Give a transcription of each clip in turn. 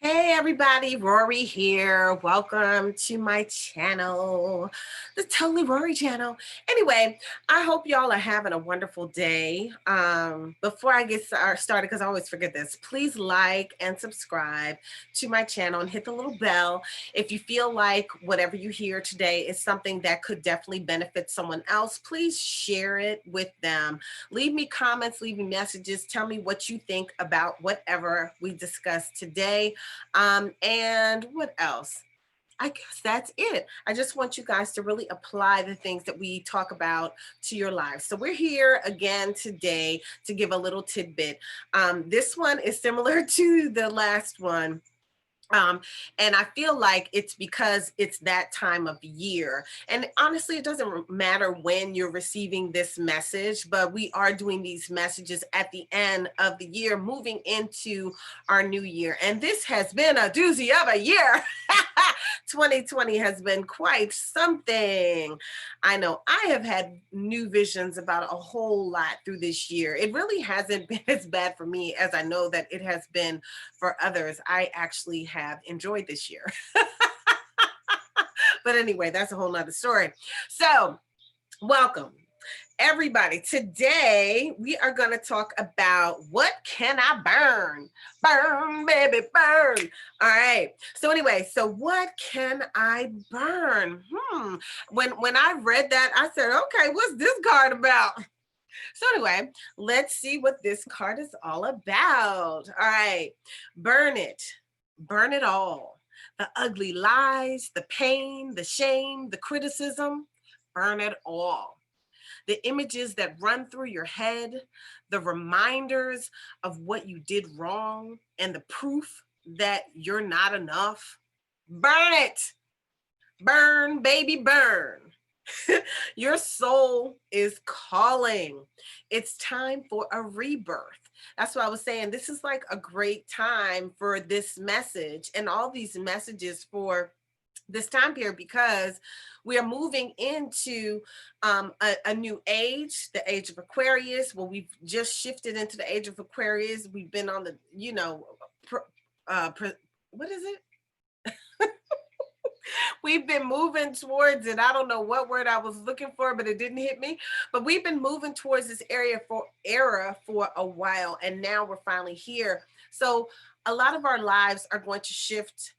Hey everybody, Rorree here. Welcome to my channel, the Totally Rorree channel. Anyway, I hope y'all are having a wonderful day. Before I get started, because I always forget this, please like and subscribe to my channel and hit the little bell. If you feel like whatever you hear today is something that could definitely benefit someone else, please share it with them. Leave me comments, leave me messages, tell me what you think about whatever we discussed today. And what else? I guess that's it. I just want you guys to really apply the things that we talk about to your lives. So we're here again today to give a little tidbit. This one is similar to the last one. And I feel like it's because it's that time of year. And honestly, it doesn't matter when you're receiving this message, but we are doing these messages at the end of the year, moving into our new year. And this has been a doozy of a year. 2020 has been quite something. I know I have had new visions about a whole lot through this year. It really hasn't been as bad for me as I know that it has been for others. I actually have enjoyed this year. But anyway, that's a whole nother story. So welcome everybody. Today we are going to talk about what can I burn? Burn, baby, burn. All right. So anyway, so what can I burn? When I read that, I said, okay, what's this card about? So anyway, let's see what this card is all about. All right. Burn it. Burn it all. The ugly lies, the pain, the shame, the criticism. Burn it all. The images that run through your head, the reminders of what you did wrong, and the proof that you're not enough. Burn it. Burn, baby, burn. Your soul is calling. It's time for a rebirth. That's what I was saying. This is like a great time for this message and all these messages for this time period, because we are moving into a new age, the age of Aquarius. Well, we've just shifted into the age of Aquarius. We've been on the, what is it? We've been moving towards it. I don't know what word I was looking for, but it didn't hit me. But we've been moving towards this era for a while, and now we're finally here. So a lot of our lives are going to shift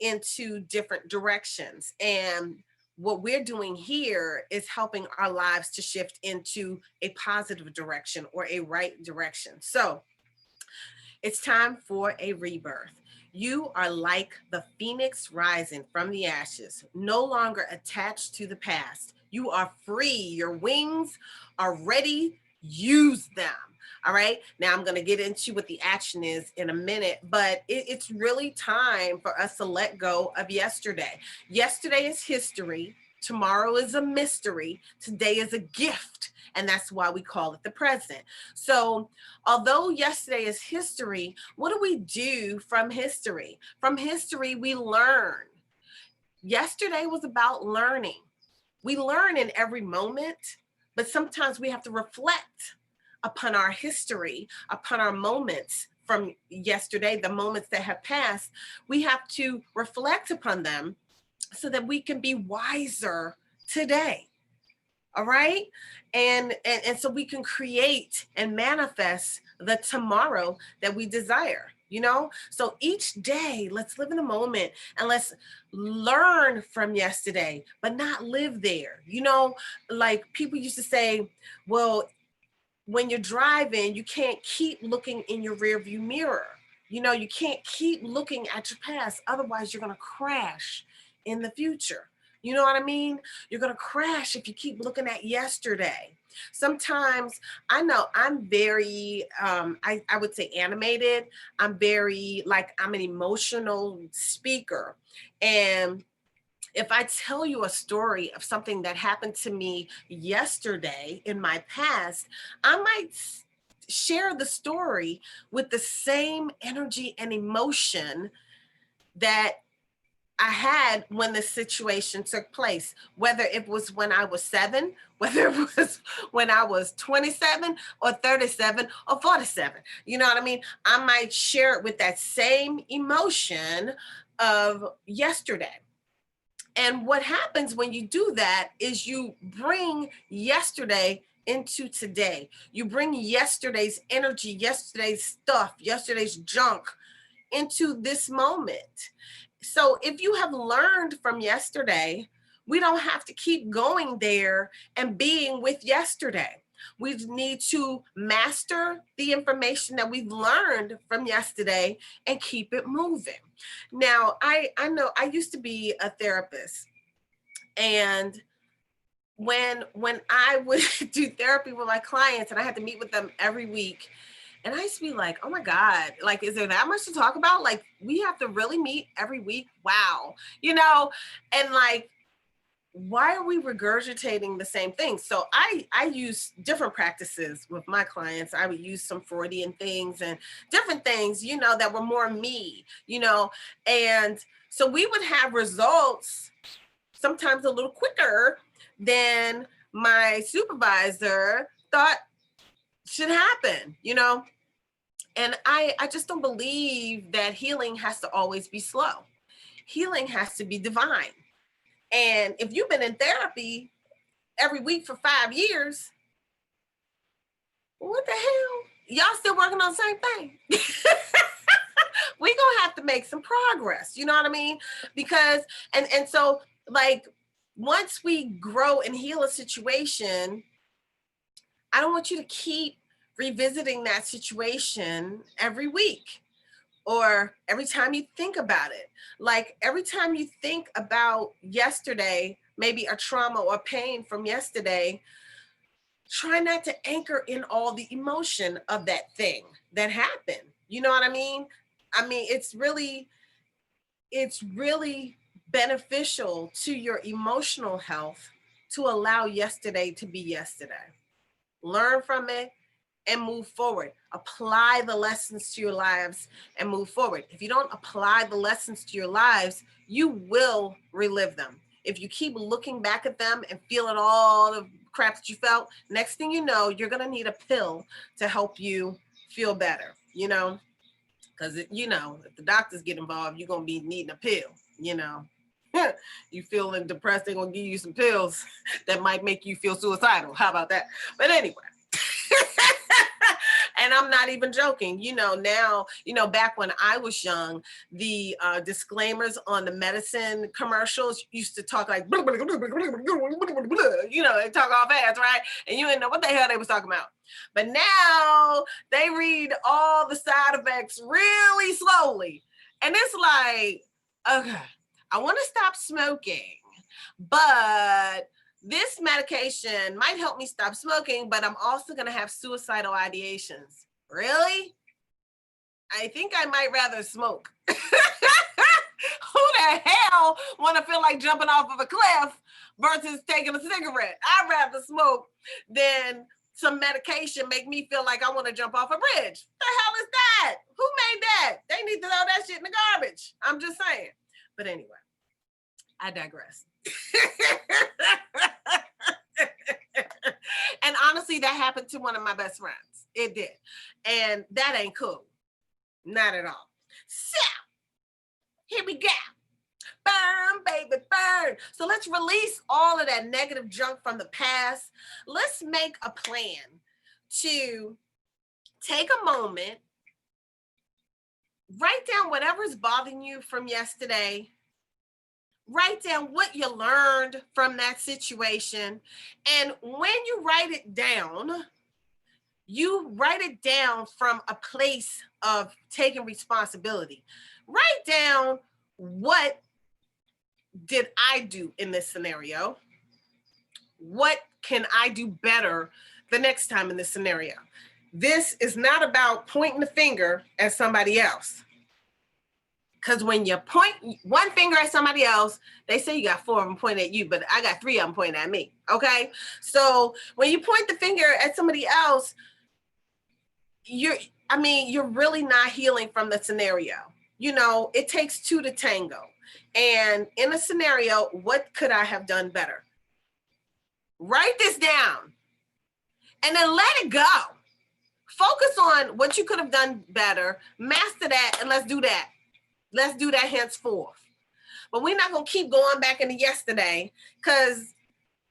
into different directions. And what we're doing here is helping our lives to shift into a positive direction or a right direction. So it's time for a rebirth. You are like the phoenix rising from the ashes, no longer attached to the past. You are free. Your wings are ready. Use them. All right. Now I'm going to get into what the action is in a minute, but it's really time for us to let go of yesterday. Yesterday is history. Tomorrow is a mystery. Today is a gift. And that's why we call it the present. So although yesterday is history, what do we do from history? From history, we learn. Yesterday was about learning. We learn in every moment, but sometimes we have to reflect upon our history, upon our moments from yesterday, the moments that have passed. We have to reflect upon them so that we can be wiser today. All right. And so we can create and manifest the tomorrow that we desire, So each day, let's live in the moment and let's learn from yesterday, but not live there. Like people used to say, well, when you're driving, you can't keep looking in your rearview mirror. You can't keep looking at your past. Otherwise, you're going to crash in the future. You know what I mean? You're going to crash if you keep looking at yesterday. Sometimes I know I'm very, I would say animated. I'm I'm an emotional speaker. And if I tell you a story of something that happened to me yesterday in my past, I might share the story with the same energy and emotion that I had when the situation took place, whether it was when I was 7, whether it was when I was 27 or 37 or 47. You know what I mean? I might share it with that same emotion of yesterday. And what happens when you do that is you bring yesterday into today. You bring yesterday's energy, yesterday's stuff, yesterday's junk into this moment. So if you have learned from yesterday, we don't have to keep going there and being with yesterday. We need to master the information that we've learned from yesterday and keep it moving. Now, I know I used to be a therapist, and when I would do therapy with my clients and I had to meet with them every week, and I used to be like, oh my God, like, is there that much to talk about? Like, we have to really meet every week? Wow. You know, and like, why are we regurgitating the same thing? So I use different practices with my clients. I would use some Freudian things and different things, you know, that were more me, you know, and so we would have results sometimes a little quicker than my supervisor thought should happen, you know. And I just don't believe that healing has to always be slow. Healing has to be divine. And if you've been in therapy every week for 5 years, what the hell? Y'all still working on the same thing. We gonna have to make some progress. You know what I mean? Because and so like once we grow and heal a situation, I don't want you to keep revisiting that situation every week or every time you think about it. Like every time you think about yesterday, maybe a trauma or pain from yesterday, try not to anchor in all the emotion of that thing that happened. You know what I mean? I mean, it's really beneficial to your emotional health to allow yesterday to be yesterday. Learn from it and move forward. Apply the lessons to your lives and move forward. If you don't apply the lessons to your lives, you will relive them. If you keep looking back at them and feeling all the crap that you felt, next thing you know, you're going to need a pill to help you feel better, you know? Because, you know, if the doctors get involved, you're going to be needing a pill, you know? You feeling depressed, they're going to give you some pills that might make you feel suicidal. How about that? But anyway. And I'm not even joking. You know, now, you know, back when I was young, the disclaimers on the medicine commercials used to talk like, you know, they talk all fast, right? And you didn't know what the hell they was talking about. But now they read all the side effects really slowly. And it's like, okay, I want to stop smoking, but this medication might help me stop smoking, but I'm also going to have suicidal ideations. Really? I think I might rather smoke. Who the hell want to feel like jumping off of a cliff versus taking a cigarette? I'd rather smoke than some medication make me feel like I want to jump off a bridge. The hell is that? Who made that? They need to throw that shit in the garbage. I'm just saying. But anyway, I digress. And honestly, that happened to one of my best friends. It did. And that ain't cool. Not at all. So, here we go. Burn, baby, burn. So let's release all of that negative junk from the past. Let's make a plan to take a moment, write down whatever's bothering you from yesterday. Write down what you learned from that situation. And when you write it down from a place of taking responsibility. Write down, what did I do in this scenario? What can I do better the next time in this scenario? This is not about pointing the finger at somebody else. Because when you point one finger at somebody else, they say you got 4 of them pointing at you, but I got 3 of them pointing at me. Okay. So when you point the finger at somebody else, you're really not healing from the scenario. You know, it takes 2 to tango. And in a scenario, what could I have done better? Write this down and then let it go. Focus on what you could have done better, master that, and let's do that. Let's do that henceforth. But we're not going to keep going back into yesterday, because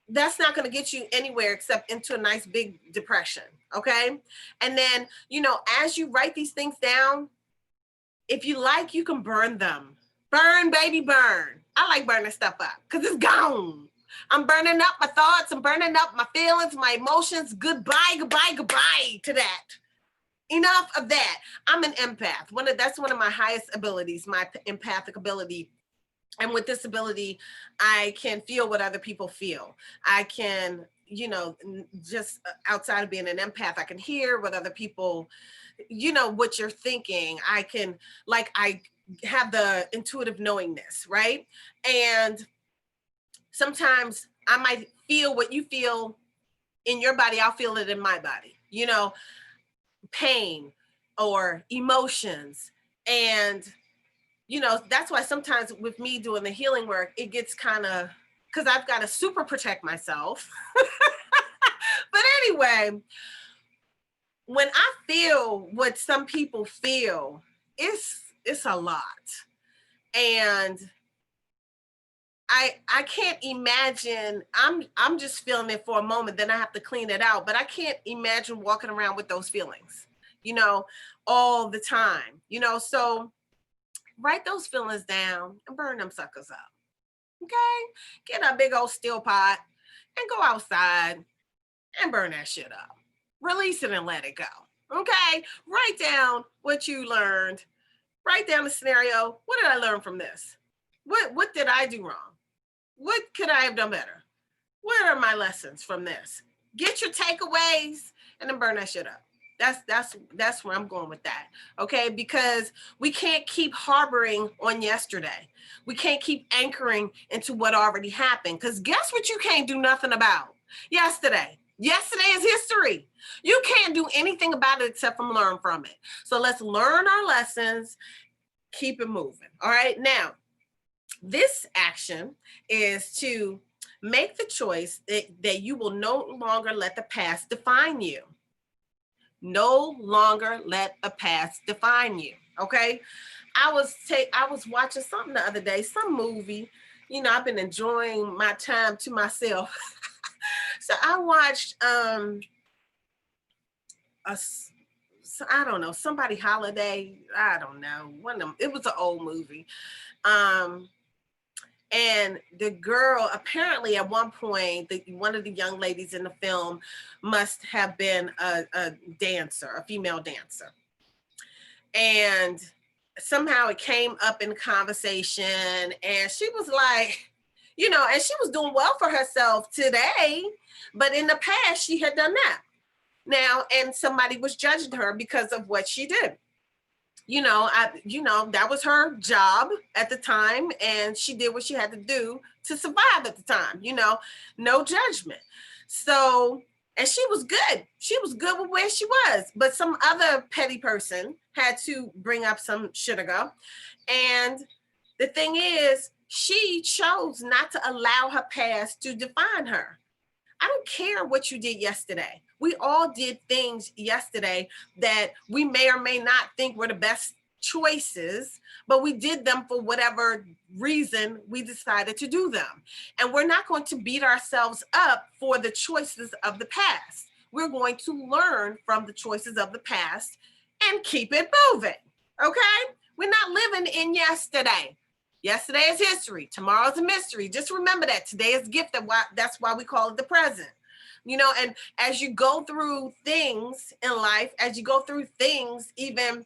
that's not going to get you anywhere except into a nice big depression. Okay. And then, as you write these things down, if you like, you can burn them. Burn, baby, burn. I like burning stuff up because it's gone. I'm burning up my thoughts. I'm burning up my feelings, my emotions. Goodbye, goodbye, goodbye to that. Enough of that. I'm an empath. That's one of my highest abilities, my empathic ability. And with this ability, I can feel what other people feel. I can, just outside of being an empath, I can hear what other people, what you're thinking. I have the intuitive knowingness, right? And sometimes I might feel what you feel in your body. I'll feel it in my body, pain or emotions. And that's why sometimes with me doing the healing work, it gets kind of, because I've got to super protect myself. But anyway, when I feel what some people feel, it's a lot. And I can't imagine, I'm just feeling it for a moment, then I have to clean it out. But I can't imagine walking around with those feelings, all the time, so write those feelings down and burn them suckers up. Okay? Get a big old steel pot and go outside and burn that shit up. Release it and let it go. Okay? Write down what you learned. Write down the scenario. What did I learn from this? What did I do wrong? What could I have done better? What are my lessons from this? Get your takeaways and then burn that shit up. That's where I'm going with that. Okay, because we can't keep harboring on yesterday. We can't keep anchoring into what already happened. Because guess what you can't do nothing about? Yesterday. Yesterday is history. You can't do anything about it except from learn from it. So let's learn our lessons, keep it moving. All right. Now, this action is to make the choice that you will no longer let the past define you. No longer let the past define you. Okay. I was watching something the other day, some movie. I've been enjoying my time to myself. So I watched I don't know, somebody holiday. I don't know. One of them, it was an old movie. And the girl, apparently at one point, one of the young ladies in the film must have been a dancer, a female dancer. And somehow it came up in conversation, and she was like, and she was doing well for herself today, but in the past she had done that. Now, and somebody was judging her because of what she did. That was her job at the time, and she did what she had to do to survive at the time, no judgment. So, and she was good. She was good with where she was, but some other petty person had to bring up some sugar. And the thing is, she chose not to allow her past to define her. I don't care what you did yesterday. We all did things yesterday that we may or may not think were the best choices, but we did them for whatever reason we decided to do them. And we're not going to beat ourselves up for the choices of the past. We're going to learn from the choices of the past and keep it moving. Okay? We're not living in yesterday. Yesterday is history. Tomorrow's a mystery. Just remember that today is a gift. That's why we call it the present. And as you go through things in life, as you go through things, even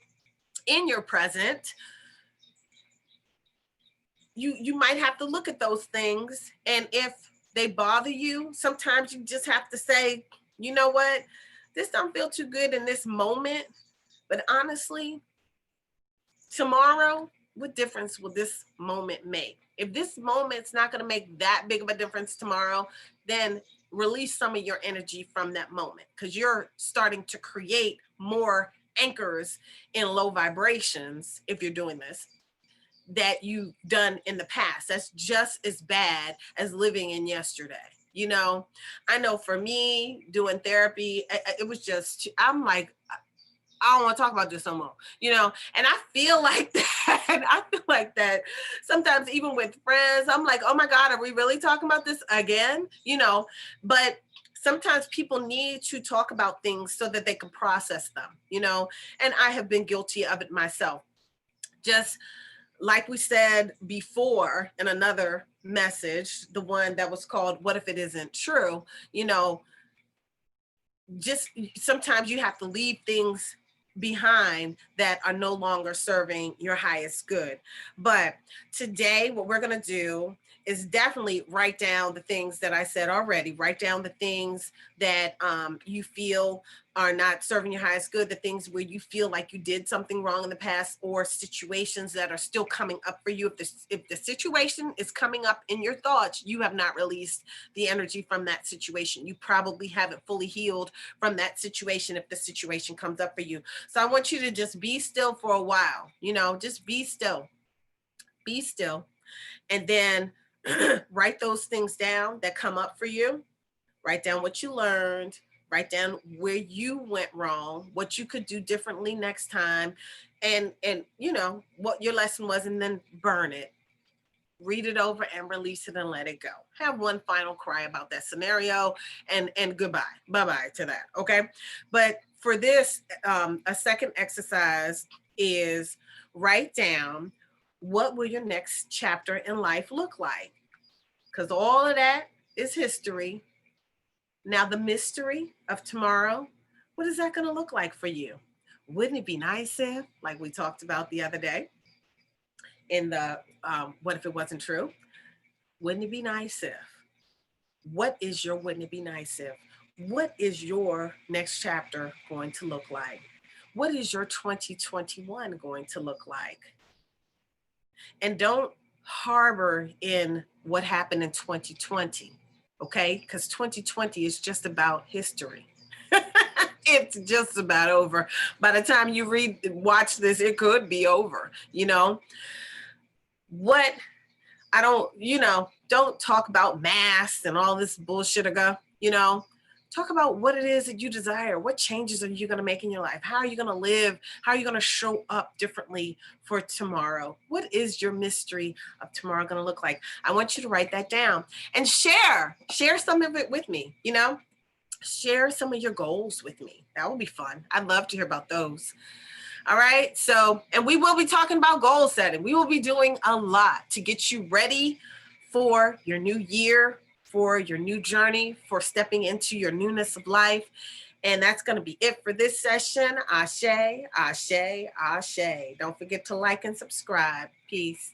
in your present, you might have to look at those things. And if they bother you, sometimes you just have to say, you know what? This don't feel too good in this moment. But honestly, tomorrow, what difference will this moment make? If this moment's not going to make that big of a difference tomorrow, then release some of your energy from that moment, because you're starting to create more anchors in low vibrations if you're doing this. that you've done in the past. That's just as bad as living in yesterday. You know, I know for me doing therapy, it was just, I'm like, I don't want to talk about this no more, you know? And I feel like that. I feel like that sometimes even with friends, I'm like, oh my God, are we really talking about this again? You know, but sometimes people need to talk about things so that they can process them, you know? And I have been guilty of it myself. Just like we said before in another message, the one that was called What If It Isn't True? You know, just sometimes you have to leave things behind that are no longer serving your highest good. But today, what we're going to do is definitely write down the things that I said already. Write down the things that you feel are not serving your highest good, the things where you feel like you did something wrong in the past, or situations that are still coming up for you. If the situation is coming up in your thoughts, you have not released the energy from that situation. You probably haven't fully healed from that situation if the situation comes up for you. So I want you to just be still for a while, you know, just be still, and then write those things down that come up for you. Write down what you learned, write down where you went wrong, what you could do differently next time, and you know, what your lesson was, and then burn it. Read it over and release it and let it go. Have one final cry about that scenario, and goodbye. Bye-bye to that. Okay. But for this, a second exercise is write down what will your next chapter in life look like? Because all of that is history. Now, the mystery of tomorrow, what is that going to look like for you? Wouldn't it be nice if, like we talked about the other day in the What If It Wasn't True? Wouldn't it be nice if? What is your wouldn't it be nice if? What is your next chapter going to look like? What is your 2021 going to look like? And don't harbor in what happened in 2020, okay? Because 2020 is just about history. It's just about over. By the time you watch this, it could be over, you know? What I don't, you know, don't talk about masks and all this bullshit ago, you know? Talk about what it is that you desire. What changes are you going to make in your life? How are you going to live? How are you going to show up differently for tomorrow? What is your mystery of tomorrow going to look like? I want you to write that down and share some of it with me, you know? Share some of your goals with me. That will be fun. I'd love to hear about those. All right. So, and we will be talking about goal setting. We will be doing a lot to get you ready for your new year, for your new journey, for stepping into your newness of life. And that's going to be it for this session. Ashe, ashe, ashe. Don't forget to like and subscribe. Peace.